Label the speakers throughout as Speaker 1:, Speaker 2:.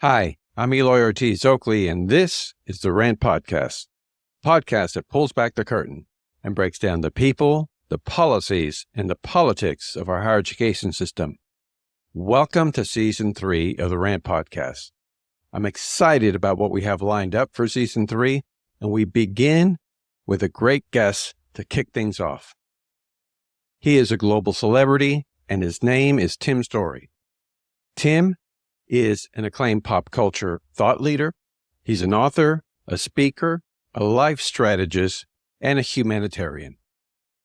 Speaker 1: Hi, I'm Eloy Ortiz Oakley, and this is the Rant Podcast, a podcast that pulls back the curtain and breaks down the people, the policies, and the politics of our higher education system. Welcome to Season 3 of the Rant Podcast. I'm excited about what we have lined up for Season 3, and we begin with a great guest to kick things off. He is a global celebrity, and his name is Tim Storey. Tim is an acclaimed pop culture thought leader. He's an author, a speaker, a life strategist, and a humanitarian.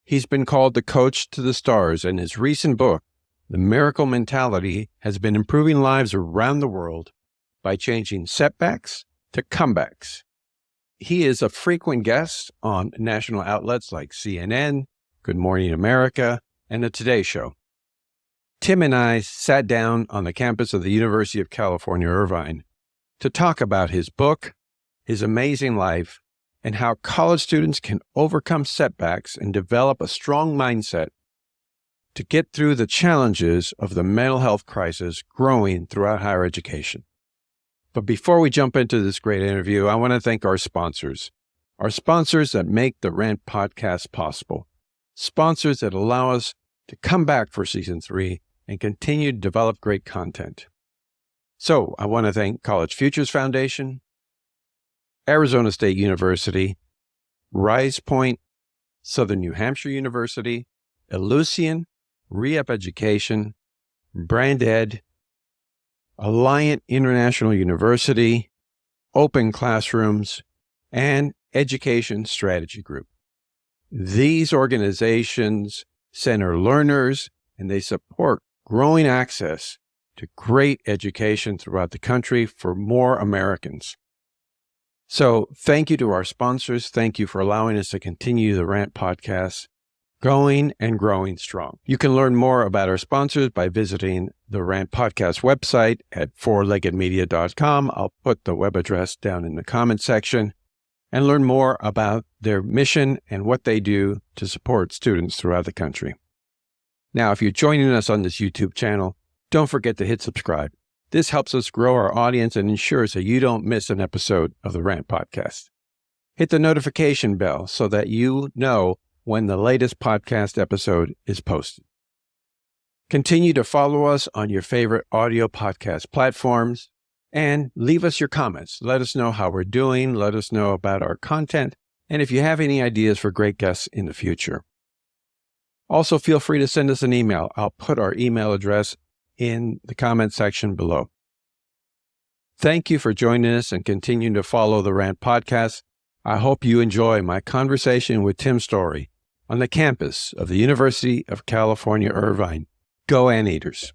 Speaker 1: He's been called the coach to the stars, and his recent book, The Miracle Mentality, has been improving lives around the world by changing setbacks to comebacks. He is a frequent guest on national outlets like CNN, Good Morning America, and The Today Show. Tim and I sat down on the campus of the University of California, Irvine, to talk about his book, his amazing life, and how college students can overcome setbacks and develop a strong mindset to get through the challenges of the mental health crisis growing throughout higher education. But before we jump into this great interview, I want to thank our sponsors that make the Rant Podcast possible, sponsors that allow us to come back for Season 3 and continue to develop great content. So I want to thank College Futures Foundation, Arizona State University, Rise Point, Southern New Hampshire University, Ellucian, Re-Up Education, Brand Ed, Alliant International University, Open Classrooms, and Education Strategy Group. These organizations center learners and they support growing access to great education throughout the country for more Americans. So thank you to our sponsors. Thank you for allowing us to continue the Rant Podcast going and growing strong. You can learn more about our sponsors by visiting the Rant Podcast website at fourleggedmedia.com. I'll put the web address down in the comment section and learn more about their mission and what they do to support students throughout the country. Now, if you're joining us on this YouTube channel, don't forget to hit subscribe. This helps us grow our audience and ensures that you don't miss an episode of the Rant Podcast. Hit the notification bell so that you know when the latest podcast episode is posted. Continue to follow us on your favorite audio podcast platforms and leave us your comments. Let us know how we're doing. Let us know about our content. And if you have any ideas for great guests in the future. Also, feel free to send us an email. I'll put our email address in the comment section below. Thank you for joining us and continuing to follow the Rant Podcast. I hope you enjoy my conversation with Tim Storey on the campus of the University of California, Irvine. Go Anteaters.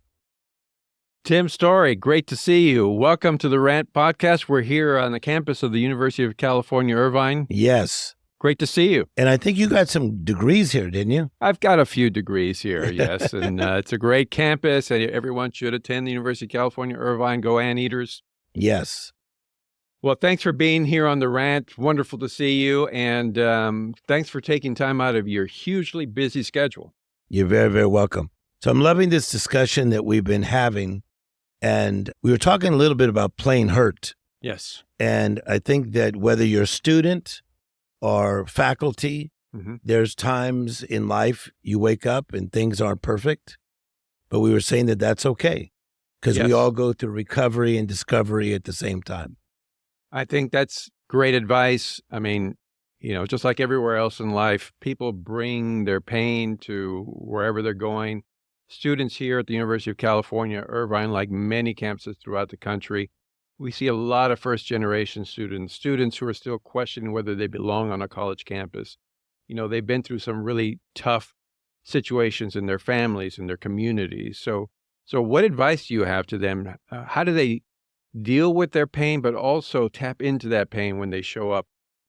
Speaker 1: Tim Storey, great to see you. Welcome to the Rant Podcast. We're here on the campus of the University of California, Irvine.
Speaker 2: Yes.
Speaker 1: Great to see you.
Speaker 2: And I think you got some degrees here, didn't you?
Speaker 1: I've got a few degrees here, yes. And it's a great campus, and everyone should attend the University of California, Irvine. Go Anteaters.
Speaker 2: Yes.
Speaker 1: Well, thanks for being here on the Rant. Wonderful to see you. And thanks for taking time out of your hugely busy schedule.
Speaker 2: You're very, very welcome. So I'm loving this discussion that we've been having. And we were talking a little bit about playing hurt.
Speaker 1: Yes.
Speaker 2: And I think that whether you're a student or faculty, there's times in life you wake up and things aren't perfect. But we were saying that that's okay because we all go through recovery and discovery at the same time.
Speaker 1: I think that's great advice. I mean, just like everywhere else in life, people bring their pain to wherever they're going. Students here at the University of California, Irvine, like many campuses throughout the country, we see a lot of first-generation students who are still questioning whether they belong on a college campus. They've been through some really tough situations in their families and their communities. So what advice do you have to them? How do they deal with their pain, but also tap into that pain when they show up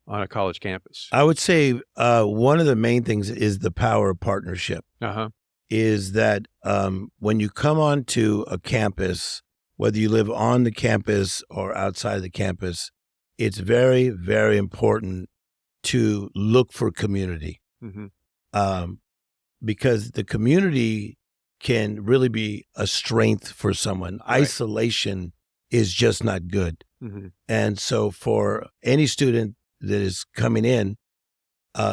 Speaker 1: on a college campus?
Speaker 2: I would say one of the main things is the power of partnership. Is that when you come onto a campus, whether you live on the campus or outside of the campus, it's very, very important to look for community. Because the community can really be a strength for someone. Right. Isolation is just not good.
Speaker 1: Mm-hmm.
Speaker 2: And so for any student that is coming in,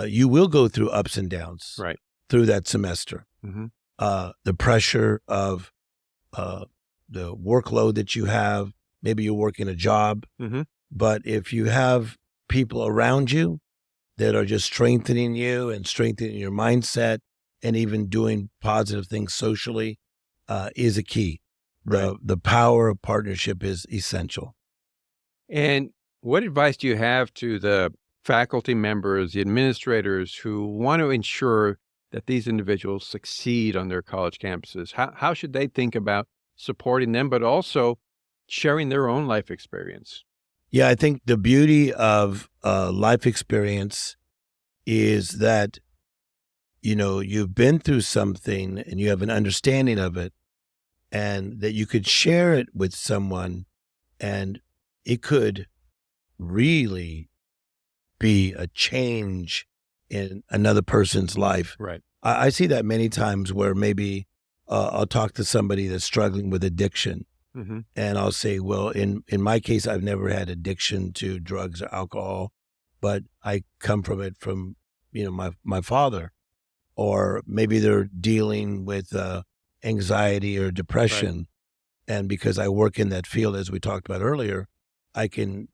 Speaker 2: you will go through ups and downs
Speaker 1: Right.
Speaker 2: through that semester.
Speaker 1: Mm-hmm.
Speaker 2: The pressure of the workload that you have, maybe you're working a job,
Speaker 1: Mm-hmm.
Speaker 2: but if you have people around you that are just strengthening you and strengthening your mindset and even doing positive things socially is a key.
Speaker 1: Right.
Speaker 2: The power of partnership is essential.
Speaker 1: And what advice do you have to the faculty members, the administrators who want to ensure that these individuals succeed on their college campuses? How should they think about supporting them, but also sharing their own life experience?
Speaker 2: Yeah, I think the beauty of life experience is that, you've been through something and you have an understanding of it, and that you could share it with someone, and it could really be a change in another person's life.
Speaker 1: Right.
Speaker 2: I see that many times where maybe I'll talk to somebody that's struggling with addiction,
Speaker 1: Mm-hmm.
Speaker 2: and I'll say, well, in my case, I've never had addiction to drugs or alcohol, but I come from it from, my father. Or maybe they're dealing with anxiety or depression. Right. And because I work in that field, as we talked about earlier, I can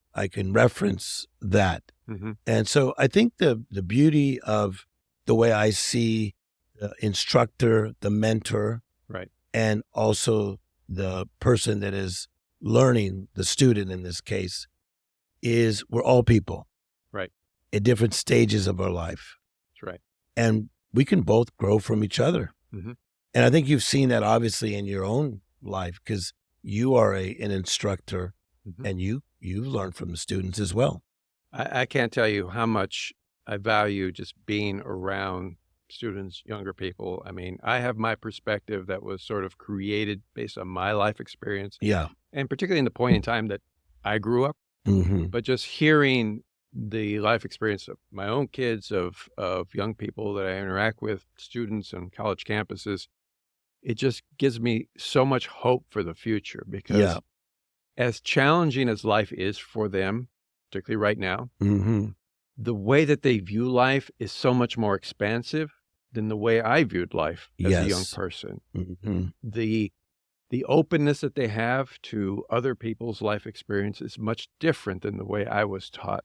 Speaker 2: reference that.
Speaker 1: Mm-hmm.
Speaker 2: And so I think the beauty of the way I see the instructor, the mentor,
Speaker 1: Right.
Speaker 2: and also the person that is learning, the student in this case, is we're all people.
Speaker 1: Right.
Speaker 2: At different stages of our life.
Speaker 1: That's right.
Speaker 2: And we can both grow from each other.
Speaker 1: Mm-hmm.
Speaker 2: And I think you've seen that obviously in your own life, because you are an instructor, mm-hmm. and you've learned from the students as well.
Speaker 1: I can't tell you how much I value just being around students, younger people. I mean, I have my perspective that was sort of created based on my life experience.
Speaker 2: Yeah.
Speaker 1: And particularly in the point in time that I grew up.
Speaker 2: Mm-hmm.
Speaker 1: But just hearing the life experience of my own kids, of young people that I interact with, students on college campuses, it just gives me so much hope for the future, because as challenging as life is for them, particularly right now,
Speaker 2: mm-hmm.
Speaker 1: the way that they view life is so much more expansive than the way I viewed life as a young person.
Speaker 2: Mm-hmm.
Speaker 1: The openness that they have to other people's life experience is much different than the way I was taught.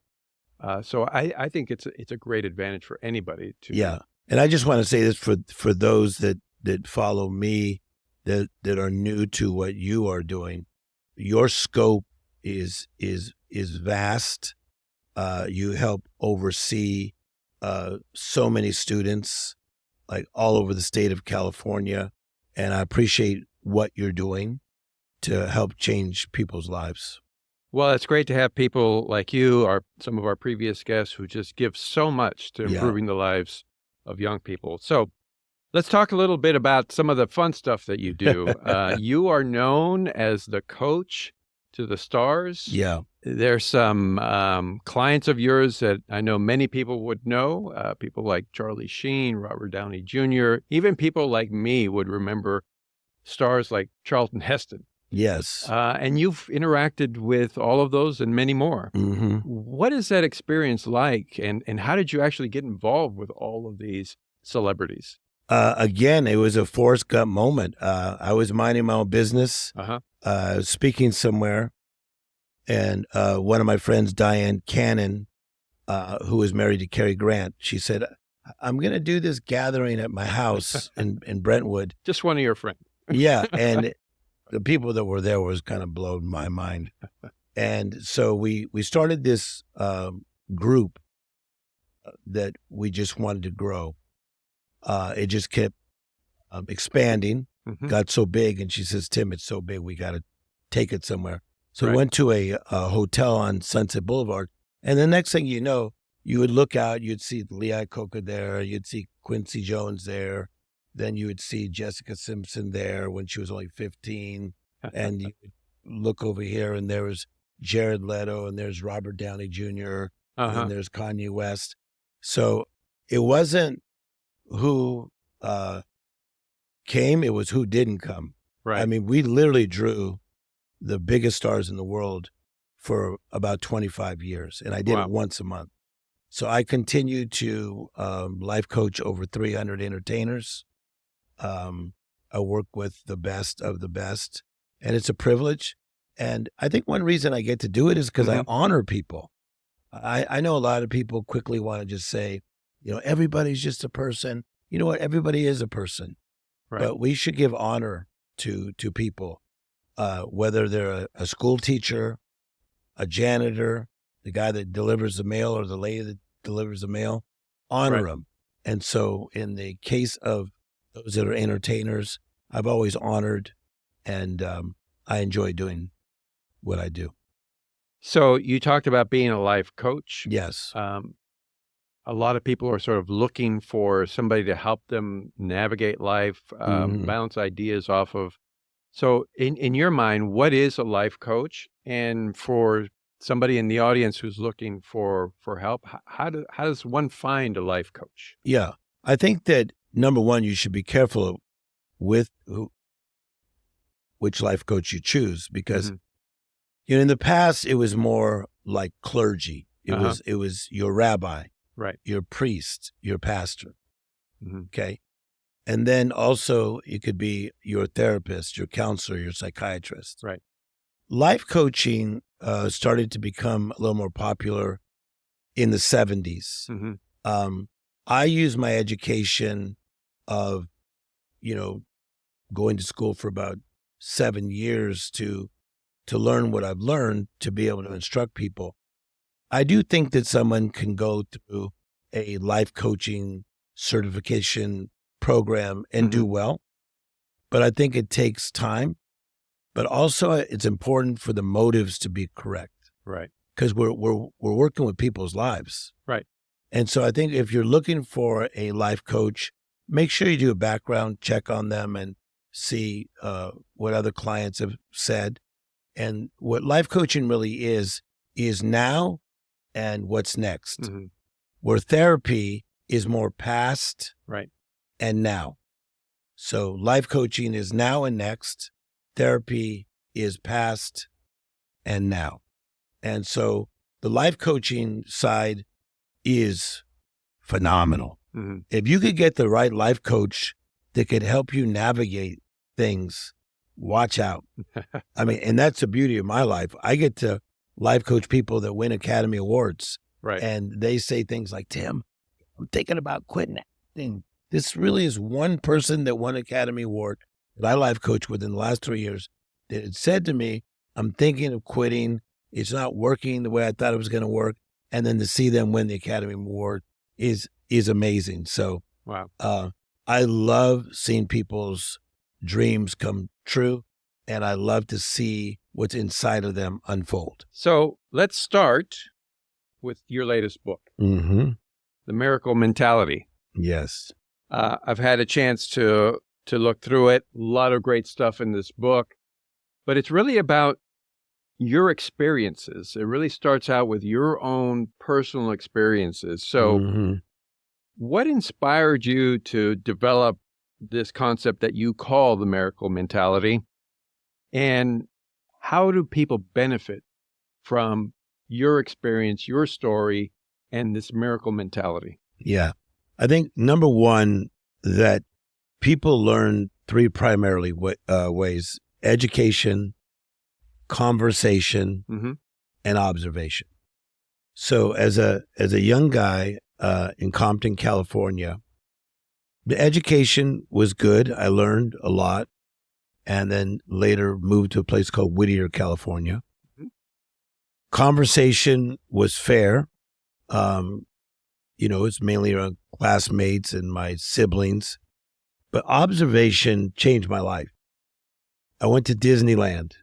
Speaker 1: So I think it's a great advantage for anybody to.
Speaker 2: Yeah. And I just want to say this for those that follow me, that are new to what you are doing. Your scope is vast. You help oversee so many students, like all over the state of California. And I appreciate what you're doing to help change people's lives.
Speaker 1: Well, it's great to have people like you, some of our previous guests, who just give so much to improving the lives of young people. So let's talk a little bit about some of the fun stuff that you do. You are known as the coach to the stars.
Speaker 2: Yeah.
Speaker 1: There's some clients of yours that I know many people would know, people like Charlie Sheen, Robert Downey Jr., even people like me would remember stars like Charlton Heston.
Speaker 2: Yes.
Speaker 1: And you've interacted with all of those and many more.
Speaker 2: Mm-hmm.
Speaker 1: What is that experience like? And how did you actually get involved with all of these celebrities?
Speaker 2: Again, it was a Forrest Gump moment. I was minding my own business, speaking somewhere. And one of my friends, Diane Cannon, who was married to Cary Grant, she said, I'm going to do this gathering at my house in Brentwood.
Speaker 1: Just one of your friends.
Speaker 2: Yeah. And the people that were there was kind of blown my mind. And so we started this group that we just wanted to grow. It just kept expanding, got so big. And she says, Tim, it's so big, we got to take it somewhere. So we went to a hotel on Sunset Boulevard. And the next thing you know, you would look out, you'd see Lee Iacocca there, you'd see Quincy Jones there. Then you would see Jessica Simpson there when she was only 15. And you would look over here, and there was Jared Leto, and there's Robert Downey Jr., and there's Kanye West. So it wasn't who came, it was who didn't come.
Speaker 1: Right.
Speaker 2: I mean, we literally drew the biggest stars in the world for about 25 years, and I did it once a month. So I continue to life coach over 300 entertainers. I work with the best of the best, and it's a privilege. And I think one reason I get to do it is because I honor people. I know a lot of people quickly want to just say, everybody's just a person. You know what? Everybody is a person. Right. But we should give honor to people, whether they're a school teacher, a janitor, the guy that delivers the mail or the lady that delivers the mail, honor them. And so in the case of those that are entertainers, I've always honored, and I enjoy doing what I do.
Speaker 1: So you talked about being a life coach.
Speaker 2: Yes.
Speaker 1: A lot of people are sort of looking for somebody to help them navigate life, bounce ideas off of. So in your mind, what is a life coach? And for somebody in the audience who's looking for help, how does one find a life coach?
Speaker 2: Yeah. I think that, number one, you should be careful with which life coach you choose, because in the past it was more like clergy. It was your rabbi, right? Your priest, your pastor. Okay. And then also it could be your therapist, your counselor, your psychiatrist.
Speaker 1: Right.
Speaker 2: Life coaching started to become a little more popular in the 70s. I used my education of, going to school for about 7 years to learn what I've learned to be able to instruct people. I do think that someone can go through a life coaching certification program and do well, but I think it takes time. But also it's important for the motives to be correct.
Speaker 1: Right.
Speaker 2: Because we're working with people's lives.
Speaker 1: Right.
Speaker 2: And so I think if you're looking for a life coach, make sure you do a background check on them and see what other clients have said. And what life coaching really is now and what's next. Where therapy is more past and now. So life coaching is now and next. Therapy is past and now. And so the life coaching side is phenomenal. If you could get the right life coach that could help you navigate things, watch out. I mean, and that's the beauty of my life. I get to life coach people that win Academy Awards. Right. And they say things like, Tim, I'm thinking about quitting acting. This really is one person that won Academy Award that I life coached within the last 3 years that had said to me, I'm thinking of quitting. It's not working the way I thought it was going to work. And then to see them win the Academy Award is amazing. So wow. I love seeing people's dreams come true, and I love to see what's inside of them unfold.
Speaker 1: So let's start with your latest book, The Miracle Mentality.
Speaker 2: Yes.
Speaker 1: I've had a chance to look through it. A lot of great stuff in this book, but it's really about your experiences. It really starts out with your own personal experiences. So what inspired you to develop this concept that you call the miracle mentality? And how do people benefit from your experience, your story, and this miracle mentality?
Speaker 2: Yeah. I think number one, that people learn three primarily ways: education, conversation, and observation. So as a young guy in Compton, California, the education was good. I learned a lot, and then later moved to a place called Whittier, California. Conversation was fair. It's mainly around classmates and my siblings, but observation changed my life. I went to Disneyland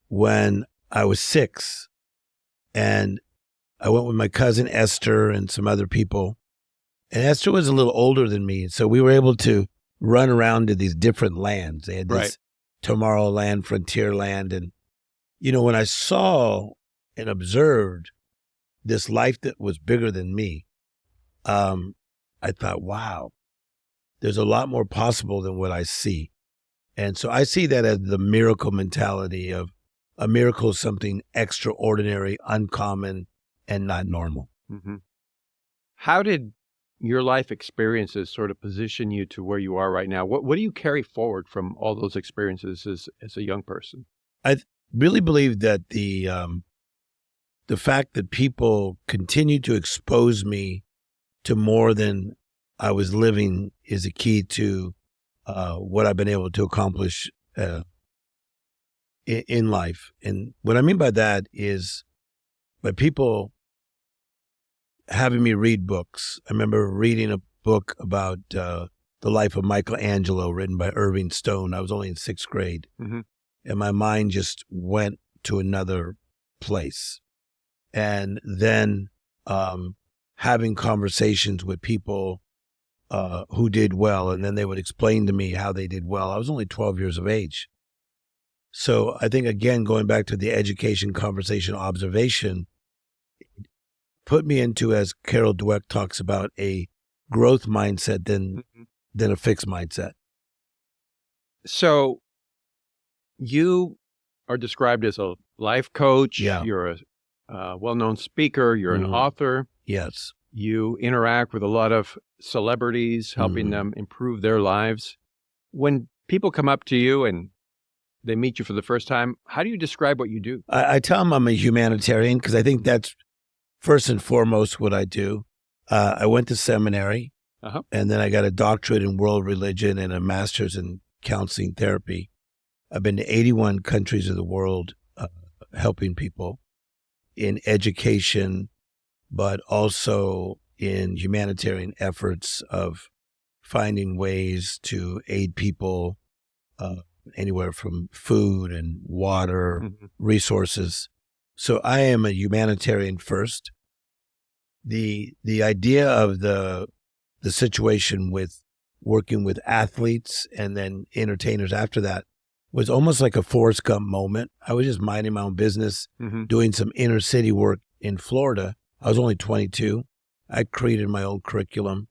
Speaker 2: when I was 6, and I went with my cousin Esther and some other people. And Esther was a little older than me, so we were able to run around to these different lands. They had this Tomorrowland, Frontierland. And, when I saw and observed this life that was bigger than me, I thought, wow, there's a lot more possible than what I see. And so I see that as the miracle mentality of a miracle is something extraordinary, uncommon, and not normal.
Speaker 1: Mm-hmm. How did your life experiences sort of position you to where you are right now? What do you carry forward from all those experiences as a young person?
Speaker 2: I really believe that the fact that people continue to expose me to more than I was living is a key to what I've been able to accomplish in life. And what I mean by that is by people having me read books. I remember reading a book about the life of Michelangelo written by Irving Stone. I was only in 6th grade.
Speaker 1: Mm-hmm.
Speaker 2: And my mind just went to another place. And then having conversations with people who did well, and then they would explain to me how they did well. I was only 12 years of age. So I think, again, going back to the education, conversation, observation, put me into, as Carol Dweck talks about, a growth mindset than a fixed mindset.
Speaker 1: So you are described as a life coach.
Speaker 2: Yeah.
Speaker 1: You're a well-known speaker. You're an author.
Speaker 2: Yes.
Speaker 1: You interact with a lot of celebrities, helping them improve their lives. When people come up to you and they meet you for the first time, how do you describe what you do?
Speaker 2: I tell them I'm a humanitarian because I think that's first and foremost what I do. I went to seminary, and then I got a doctorate in world religion and a master's in counseling therapy. I've been to 81 countries of the world helping people in education, but also in humanitarian efforts of finding ways to aid people anywhere from food and water, resources. So I am a humanitarian first. The idea of the situation with working with athletes and then entertainers after that was almost like a Forrest Gump moment. I was just minding my own business, doing some inner city work in Florida. I was only 22. I created my own curriculum,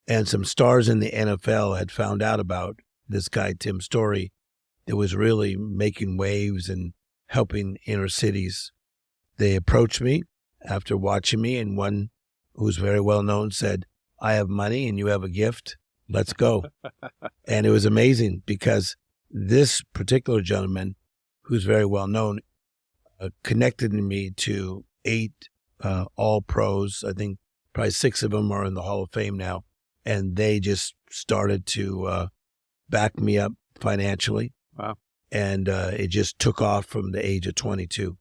Speaker 2: and some stars in the NFL had found out about this guy, Tim Storey, that was really making waves and helping inner cities. They approached me after watching me, and one who's very well known said, "I have money and you have a gift. Let's go." And it was amazing because this particular gentleman, who's very well known, connected me to 8 all pros. I think probably 6 of them are in the Hall of Fame now. And they just started to back me up financially.
Speaker 1: Wow.
Speaker 2: And it just took off from the age of 22.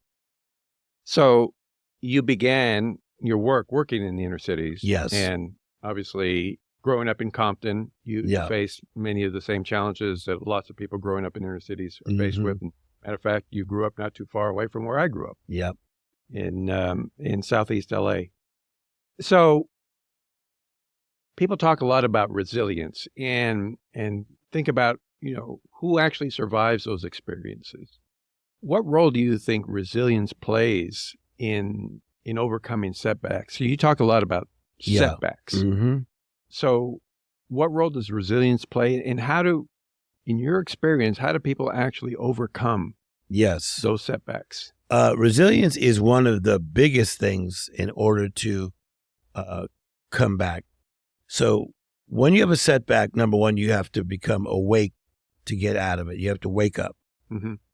Speaker 1: So you began your work working in the inner cities.
Speaker 2: Yes.
Speaker 1: And obviously, growing up in Compton, you faced many of the same challenges that lots of people growing up in inner cities are faced with. And matter of fact, you grew up not too far away from where I grew up.
Speaker 2: Yep.
Speaker 1: In Southeast LA. So people talk a lot about resilience and think about, who actually survives those experiences. What role do you think resilience plays in overcoming setbacks? So you talk a lot about setbacks. So what role does resilience play, and in your experience, how do people actually overcome those setbacks?
Speaker 2: Resilience is one of the biggest things in order to come back. So when you have a setback, number one, you have to become awake to get out of it. You have to wake up.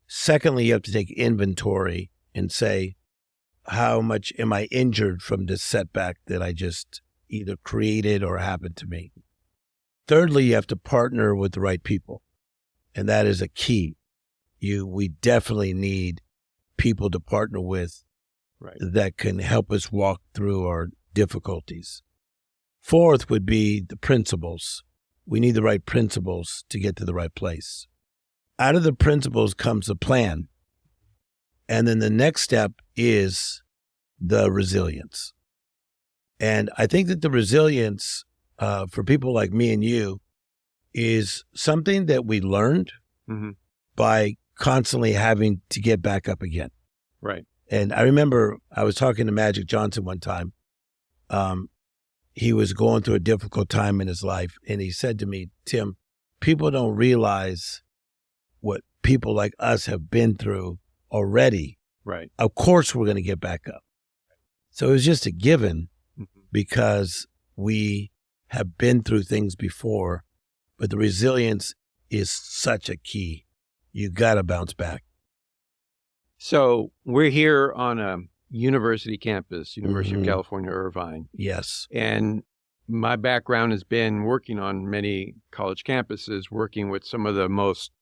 Speaker 2: Secondly, you have to take inventory and say, how much am I injured from this setback that I just either created or happened to me? Thirdly, you have to partner with the right people. And that is a key. We definitely need people to partner with that can help us walk through our difficulties. Fourth would be the principles. We need the right principles to get to the right place. Out of the principles comes a plan. And then the next step is the resilience. And I think that the resilience for people like me and you is something that we learned by constantly having to get back up again.
Speaker 1: Right.
Speaker 2: And I remember I was talking to Magic Johnson one time. He was going through a difficult time in his life. And he said to me, "Tim, people don't realize what people like us have been through already,
Speaker 1: right,
Speaker 2: of course we're going to get back up. So it was just a given
Speaker 1: mm-hmm.
Speaker 2: because we have been through things before, but the resilience is such a key. You got to bounce back.
Speaker 1: So we're here on a university campus, University
Speaker 2: Mm-hmm.
Speaker 1: of California, Irvine.
Speaker 2: Yes.
Speaker 1: And my background has been working on many college campuses, working with some of the most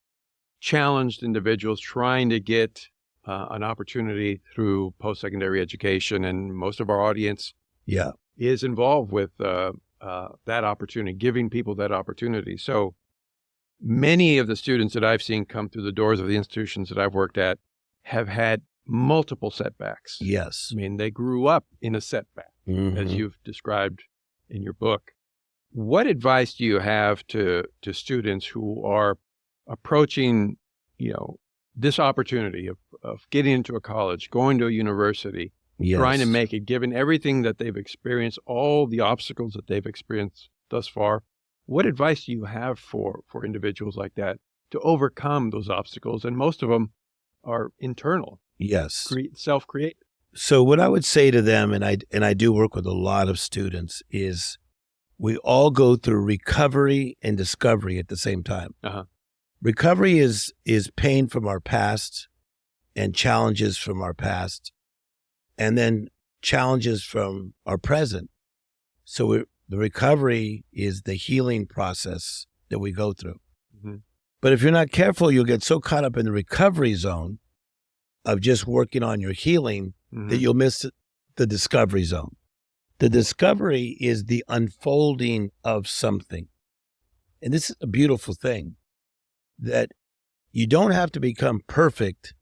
Speaker 1: challenged individuals, trying to get an opportunity through post-secondary education. And most of our audience is involved with that opportunity, giving people that opportunity. So many of the students that I've seen come through the doors of the institutions that I've worked at have had multiple setbacks.
Speaker 2: Yes.
Speaker 1: I mean, they grew up in a setback,
Speaker 2: Mm-hmm.
Speaker 1: as you've described in your book. What advice do you have to students who are approaching, this opportunity of getting into a college, going to a university, trying to make it, given everything that they've experienced, all the obstacles that they've experienced thus far? What advice do you have for individuals like that to overcome those obstacles? And most of them are internal.
Speaker 2: Yes.
Speaker 1: Self-created.
Speaker 2: So what I would say to them, and I do work with a lot of students, is we all go through recovery and discovery at the same time.
Speaker 1: Uh-huh.
Speaker 2: Recovery is pain from our past and challenges from our past, and then challenges from our present. So the recovery is the healing process that we go through.
Speaker 1: Mm-hmm.
Speaker 2: But if you're not careful, you'll get so caught up in the recovery zone of just working on your healing
Speaker 1: mm-hmm.
Speaker 2: that you'll miss the discovery zone. The discovery is the unfolding of something. And this is a beautiful thing, that you don't have to become perfect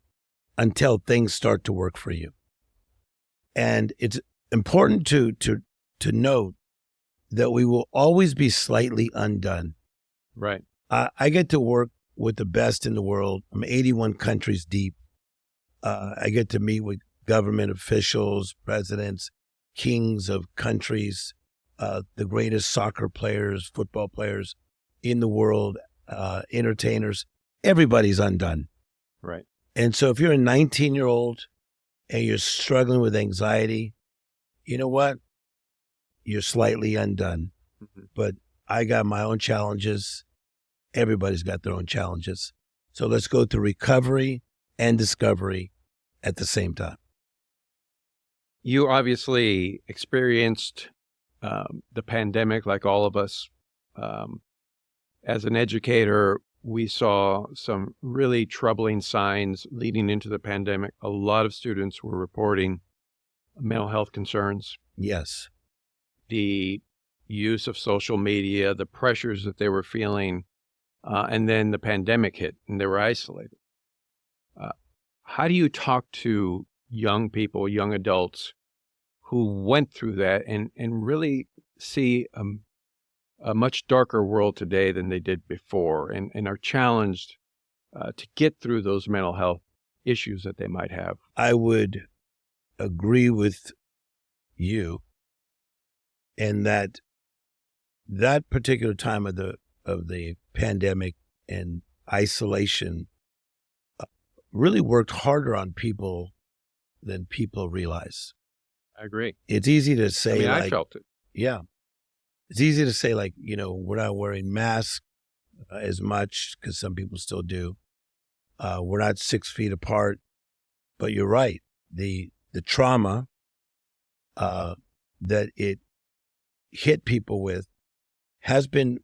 Speaker 2: until things start to work for you. And it's important to note that we will always be slightly undone.
Speaker 1: Right.
Speaker 2: I get to work with the best in the world. I'm 81 countries deep. I get to meet with government officials, presidents, kings of countries, the greatest soccer players, football players in the world, entertainers. Everybody's undone.
Speaker 1: Right.
Speaker 2: And so if you're a 19-year-old and you're struggling with anxiety, you know what? You're slightly undone.
Speaker 1: Mm-hmm.
Speaker 2: But I got my own challenges. Everybody's got their own challenges. So let's go through recovery and discovery at the same time.
Speaker 1: You obviously experienced the pandemic like all of us. As an educator, we saw some really troubling signs leading into the pandemic. A lot of students were reporting mental health concerns.
Speaker 2: Yes.
Speaker 1: The use of social media, the pressures that they were feeling, and then the pandemic hit and they were isolated. How do you talk to young people, young adults who went through that and really see a much darker world today than they did before and are challenged to get through those mental health issues that they might have?
Speaker 2: I would agree with you in that particular time of the pandemic and isolation really worked harder on people than people realize.
Speaker 1: I agree.
Speaker 2: It's easy to say,
Speaker 1: I felt it.
Speaker 2: Yeah. It's easy to say, we're not wearing masks as much, because some people still do. We're not 6 feet apart. But you're right. The trauma that it hit people with has been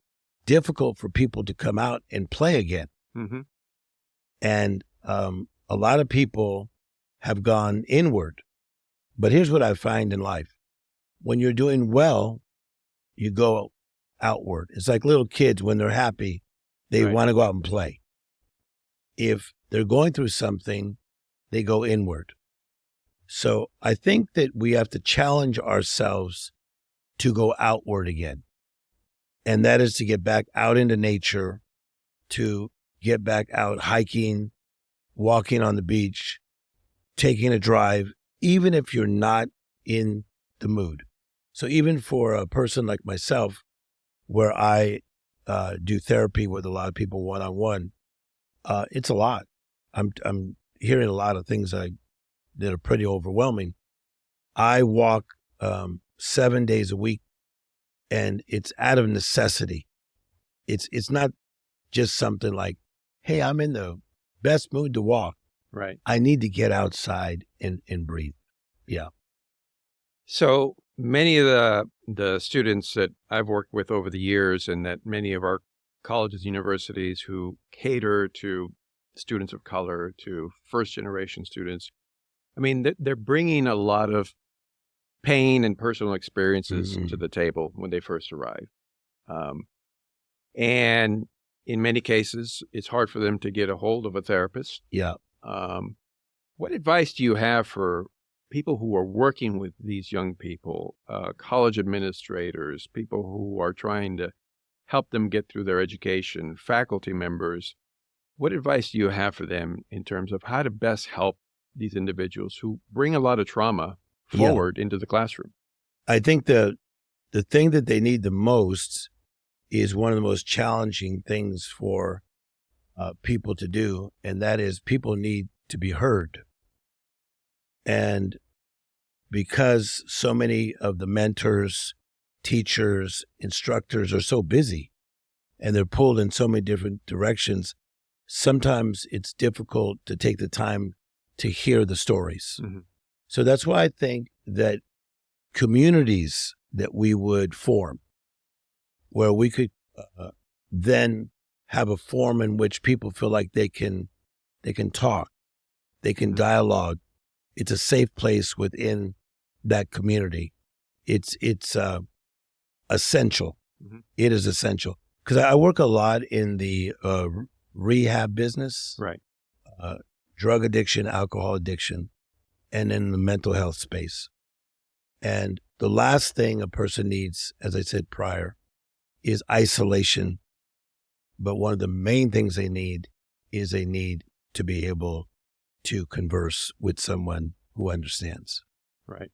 Speaker 2: difficult for people to come out and play again.
Speaker 1: Mm-hmm.
Speaker 2: And a lot of people have gone inward. But here's what I find in life. When you're doing well, you go outward. It's like little kids, when they're happy, they want to go out and play. If they're going through something, they go inward. So I think that we have to challenge ourselves to go outward again. And that is to get back out into nature, to get back out hiking, walking on the beach, taking a drive, even if you're not in the mood. So even for a person like myself, where I do therapy with a lot of people one-on-one, It's a lot. I'm hearing a lot of things that are pretty overwhelming. I walk 7 days a week, and it's out of necessity. It's not just something like, hey, I'm in the best mood to walk.
Speaker 1: Right.
Speaker 2: I need to get outside and breathe. Yeah.
Speaker 1: So many of the students that I've worked with over the years, and that many of our colleges, universities who cater to students of color, to first generation students, I mean, they're bringing a lot of pain and personal experiences to the table when they first arrive. And in many cases, it's hard for them to get a hold of a therapist.
Speaker 2: Yeah.
Speaker 1: What advice do you have for people who are working with these young people, college administrators, people who are trying to help them get through their education, faculty members? What advice do you have for them in terms of how to best help these individuals who bring a lot of trauma forward into the classroom?
Speaker 2: I think the thing that they need the most is one of the most challenging things for people to do, and that is people need to be heard. And because so many of the mentors, teachers, instructors are so busy and they're pulled in so many different directions, sometimes it's difficult to take the time to hear the stories. Mm-hmm. So that's why I think that communities that we would form, where we could then have a forum in which people feel like they can talk, they can dialogue. It's a safe place within that community. It's essential. Mm-hmm. It is essential because I work a lot in the rehab business,
Speaker 1: right?
Speaker 2: Drug addiction, alcohol addiction, and in the mental health space. And the last thing a person needs, as I said prior, is isolation. But one of the main things they need is they need to be able to converse with someone who understands.
Speaker 1: Right.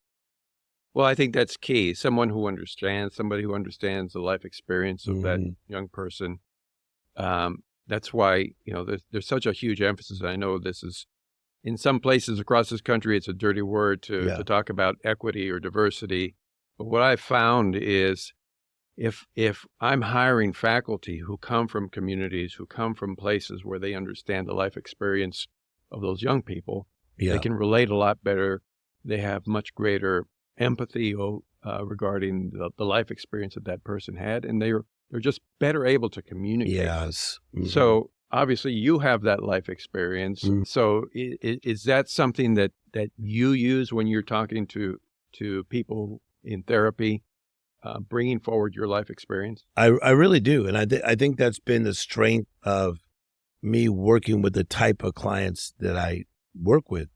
Speaker 1: Well, I think that's key. Someone who understands, somebody who understands the life experience of that young person. That's why, there's such a huge emphasis. I know this is, in some places across this country, it's a dirty word to talk about equity or diversity. But what I've found is if I'm hiring faculty who come from communities, who come from places where they understand the life experience of those young people, they can relate a lot better. They have much greater empathy regarding the life experience that person had, and they're just better able to communicate.
Speaker 2: Yes. Mm-hmm.
Speaker 1: So obviously you have that life experience. Mm-hmm. So is that something that you use when you're talking to people in therapy, bringing forward your life experience?
Speaker 2: I really do. And I think that's been the strength of me working with the type of clients that I work with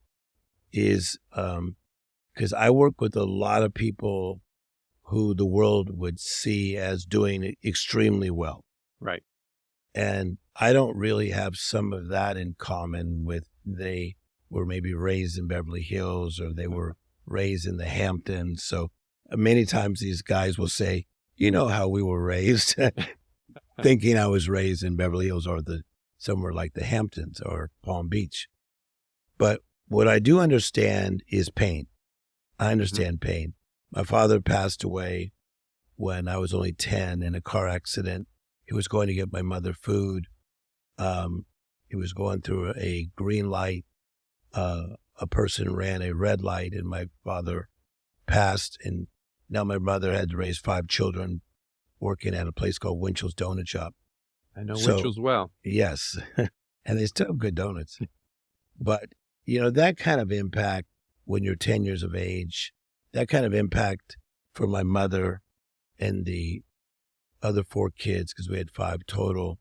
Speaker 2: is because I work with a lot of people who the world would see as doing extremely well.
Speaker 1: Right.
Speaker 2: And I don't really have some of that in common with they were maybe raised in Beverly Hills or they were raised in the Hamptons. So many times these guys will say, you know how we were raised, thinking I was raised in Beverly Hills or somewhere like the Hamptons or Palm Beach. But what I do understand is pain. I understand pain. My father passed away when I was only 10 in a car accident. He was going to get my mother food. He was going through a green light. A person ran a red light and my father passed. And now my mother had to raise 5 children working at a place called Winchell's Donut Shop.
Speaker 1: I know Winchell's well.
Speaker 2: Yes. And they still have good donuts. But, that kind of impact when you're 10 years of age, that kind of impact for my mother and the other 4 kids, because we had 5 total,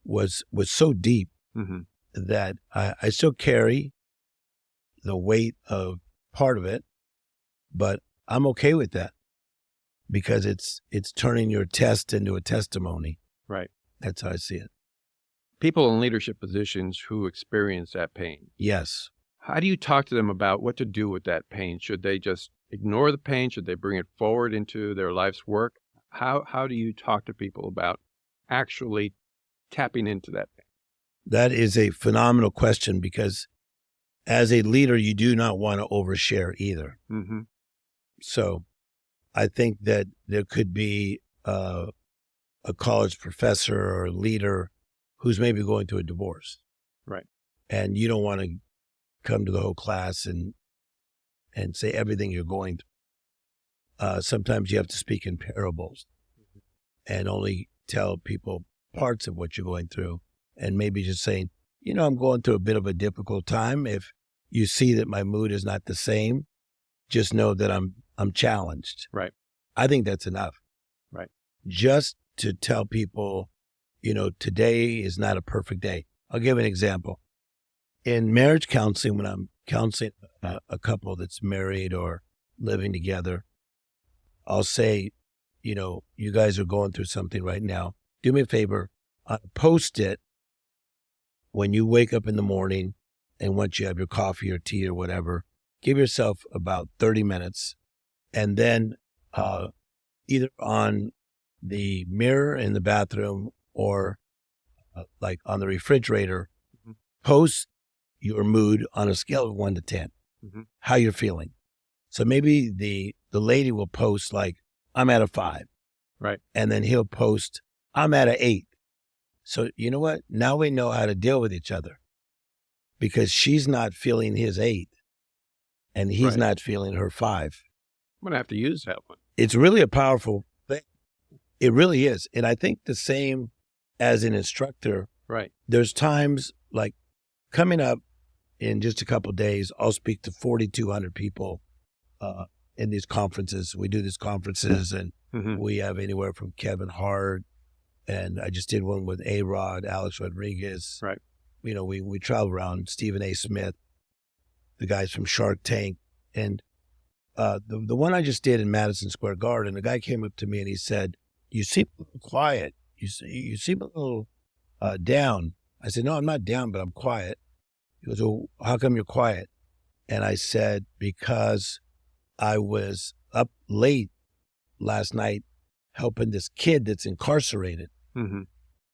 Speaker 2: was so deep that I still carry the weight of part of it, but I'm okay with that because it's turning your test into a testimony.
Speaker 1: Right.
Speaker 2: That's how I see it.
Speaker 1: People in leadership positions who experience that pain.
Speaker 2: Yes.
Speaker 1: How do you talk to them about what to do with that pain? Should they just ignore the pain? Should they bring it forward into their life's work? How do you talk to people about actually tapping into that pain?
Speaker 2: That is a phenomenal question, because as a leader, you do not want to overshare either.
Speaker 1: Mm-hmm.
Speaker 2: So I think that there could be a college professor or a leader who's maybe going through a divorce.
Speaker 1: Right.
Speaker 2: And you don't want to come to the whole class and say everything you're going through. Sometimes you have to speak in parables and only tell people parts of what you're going through, and maybe just saying, I'm going through a bit of a difficult time. If you see that my mood is not the same, just know that I'm challenged.
Speaker 1: Right.
Speaker 2: I think that's enough.
Speaker 1: Right.
Speaker 2: Just to tell people, today is not a perfect day. I'll give an example. In marriage counseling, when I'm counseling a couple that's married or living together, I'll say, you guys are going through something right now. Do me a favor, post it when you wake up in the morning, and once you have your coffee or tea or whatever, give yourself about 30 minutes. And then either on the mirror in the bathroom or like on the refrigerator,
Speaker 1: mm-hmm.
Speaker 2: post your mood on a scale of 1 to 10,
Speaker 1: mm-hmm.
Speaker 2: how you're feeling. So maybe the lady will post like, I'm at a 5.
Speaker 1: Right.
Speaker 2: And then he'll post, I'm at a 8. So you know what? Now we know how to deal with each other, because she's not feeling his 8 and he's
Speaker 1: right.
Speaker 2: not feeling her 5.
Speaker 1: I'm going to have to use that one.
Speaker 2: It's really a powerful thing. It really is. And I think the same as an instructor.
Speaker 1: Right.
Speaker 2: There's times like coming up in just a couple of days, I'll speak to 4,200 people in these conferences. We do these conferences, and
Speaker 1: mm-hmm.
Speaker 2: we have anywhere from Kevin Hart, and I just did one with A-Rod, Alex Rodriguez.
Speaker 1: Right.
Speaker 2: We travel around, Stephen A. Smith, the guys from Shark Tank. And the one I just did in Madison Square Garden, the guy came up to me and he said, you seem a little quiet. You seem a little down. I said, no, I'm not down, but I'm quiet. He goes, well, how come you're quiet? And I said, because I was up late last night helping this kid that's incarcerated.
Speaker 1: Mm-hmm.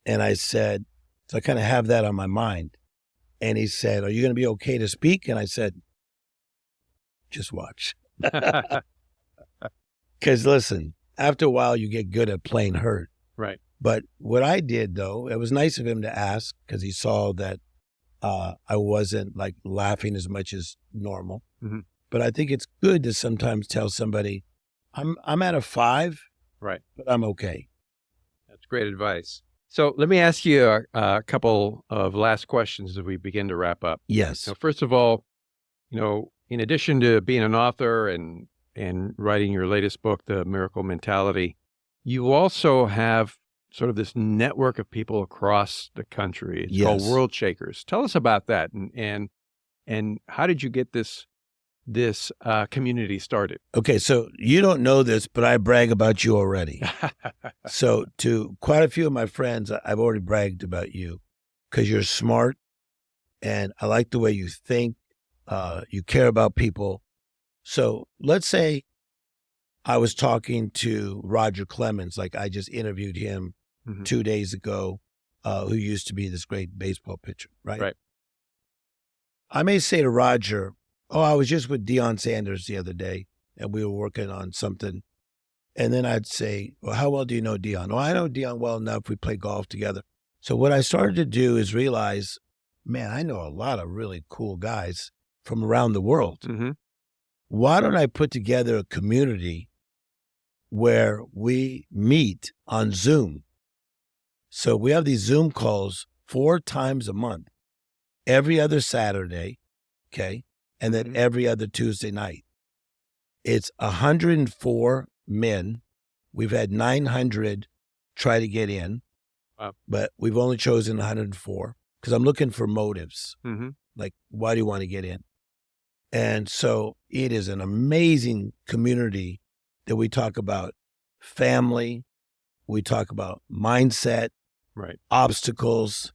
Speaker 2: And I said, so I kind of have that on my mind. And he said, are you going to be okay to speak? And I said, just watch. Because listen, after a while, you get good at playing hurt.
Speaker 1: Right.
Speaker 2: But what I did, though, it was nice of him to ask, because he saw that I wasn't like laughing as much as normal.
Speaker 1: Mm-hmm.
Speaker 2: But I think it's good to sometimes tell somebody, I'm at a 5,
Speaker 1: right,
Speaker 2: but I'm okay.
Speaker 1: That's great advice. So let me ask you a couple of last questions as we begin to wrap up.
Speaker 2: Yes.
Speaker 1: So first of all, in addition to being an author and writing your latest book, The Miracle Mentality, you also have sort of this network of people across the country. It's called World Shakers. Tell us about that, and how did you get this community started? Okay,
Speaker 2: so you don't know this, but I brag about you already. So to quite a few of my friends, I've already bragged about you, because you're smart, and I like the way you think. You care about people. So let's say I was talking to Roger Clemens, like I just interviewed him
Speaker 1: mm-hmm.
Speaker 2: 2 days ago, who used to be this great baseball pitcher, right?
Speaker 1: Right.
Speaker 2: I may say to Roger, I was just with Deion Sanders the other day, and we were working on something. And then I'd say, well, how well do you know Deion? I know Deion well enough. We play golf together. So what I started to do is realize, man, I know a lot of really cool guys from around the world.
Speaker 1: Mm-hmm.
Speaker 2: Why don't I put together a community where we meet on Zoom? So we have these Zoom calls 4 times a month, every other Saturday, okay? And then every other Tuesday night. It's 104 men. We've had 900 try to get in, but we've only chosen 104 because I'm looking for motives.
Speaker 1: Mm-hmm.
Speaker 2: Like, why do you want to get in? And so it is an amazing community that we talk about family, we talk about mindset,
Speaker 1: right,
Speaker 2: obstacles,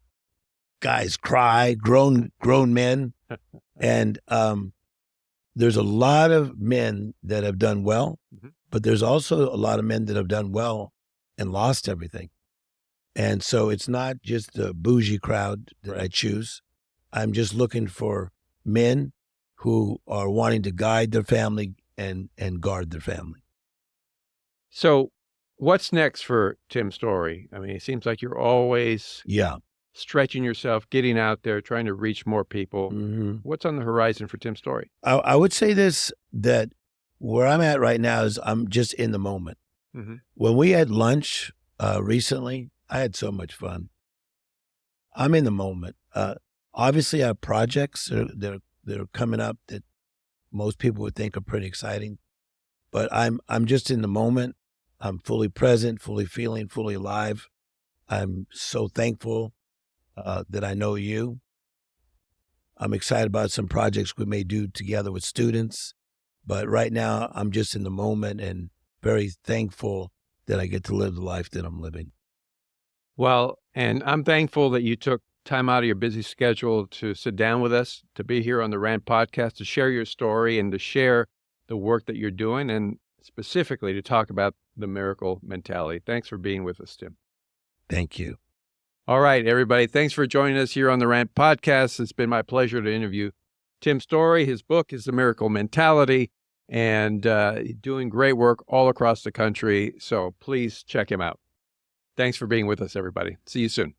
Speaker 2: guys cry, grown men. And there's a lot of men that have done well,
Speaker 1: mm-hmm.
Speaker 2: but there's also a lot of men that have done well and lost everything. And so it's not just the bougie crowd that I choose. I'm just looking for men who are wanting to guide their family and guard their family.
Speaker 1: So what's next for Tim Storey? I mean, it seems like you're always stretching yourself, getting out there, trying to reach more people.
Speaker 2: Mm-hmm.
Speaker 1: What's on the horizon for Tim Storey?
Speaker 2: I would say this, that where I'm at right now is I'm just in the moment. Mm-hmm. When we had lunch recently, I had so much fun. I'm in the moment. Obviously, I have projects that are coming up that most people would think are pretty exciting, but I'm just in the moment. I'm fully present, fully feeling, fully alive. I'm so thankful that I know you. I'm excited about some projects we may do together with students, but right now I'm just in the moment and very thankful that I get to live the life that I'm living.
Speaker 1: Well, and I'm thankful that you took time out of your busy schedule to sit down with us, to be here on the Rant Podcast, to share your story and to share the work that you're doing, and specifically to talk about the miracle mentality. Thanks for being with us, Tim.
Speaker 2: Thank you.
Speaker 1: All right, everybody. Thanks for joining us here on the Rant Podcast. It's been my pleasure to interview Tim Storey. His book is The Miracle Mentality, and doing great work all across the country. So please check him out. Thanks for being with us, everybody. See you soon.